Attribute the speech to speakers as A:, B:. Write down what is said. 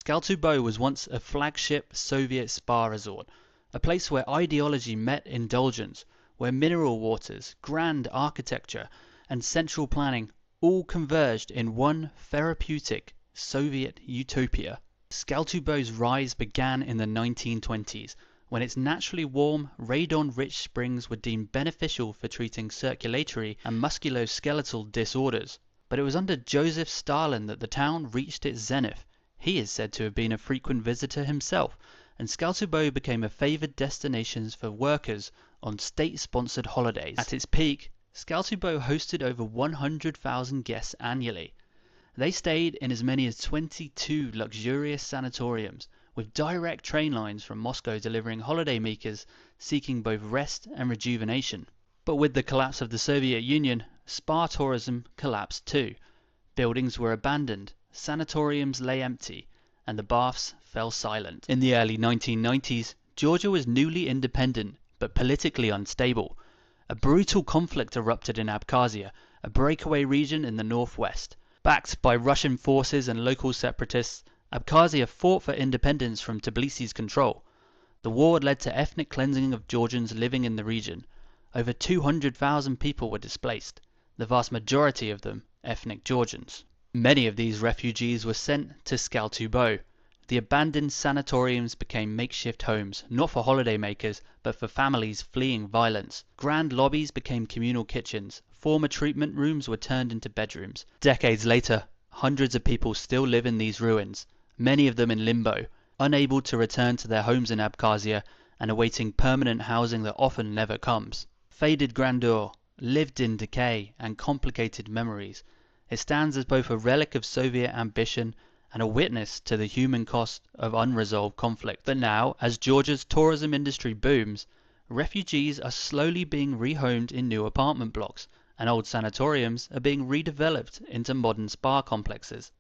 A: Tskaltubo was once a flagship Soviet spa resort, a place where ideology met indulgence, where mineral waters, grand architecture, and central planning all converged in one therapeutic Soviet utopia. Tskaltubo's rise began in the 1920s, when its naturally warm, radon-rich springs were deemed beneficial for treating circulatory and musculoskeletal disorders. But it was under Joseph Stalin that the town reached its zenith. He is said to have been a frequent visitor himself, and Tskaltubo became a favored destination for workers on state-sponsored holidays. At its peak, Tskaltubo hosted over 100,000 guests annually. They stayed in as many as 22 luxurious sanatoriums, with direct train lines from Moscow delivering holidaymakers seeking both rest and rejuvenation. But with the collapse of the Soviet Union, spa tourism collapsed too. Buildings were abandoned, sanatoriums lay empty, and the baths fell silent. In the early 1990s, Georgia was newly independent, but politically unstable. A brutal conflict erupted in Abkhazia, a breakaway region in the northwest. Backed by Russian forces and local separatists, Abkhazia fought for independence from Tbilisi's control. The war led to ethnic cleansing of Georgians living in the region. Over 200,000 people were displaced, the vast majority of them ethnic Georgians. Many of these refugees were sent to Tskaltubo. The abandoned sanatoriums became makeshift homes, not for holidaymakers, but for families fleeing violence. Grand lobbies became communal kitchens. Former treatment rooms were turned into bedrooms. Decades later, hundreds of people still live in these ruins, many of them in limbo, unable to return to their homes in Abkhazia and awaiting permanent housing that often never comes. Faded grandeur, lived in decay, and complicated memories. It stands as both a relic of Soviet ambition and a witness to the human cost of unresolved conflict. But now, as Georgia's tourism industry booms, refugees are slowly being rehomed in new apartment blocks, and old sanatoriums are being redeveloped into modern spa complexes.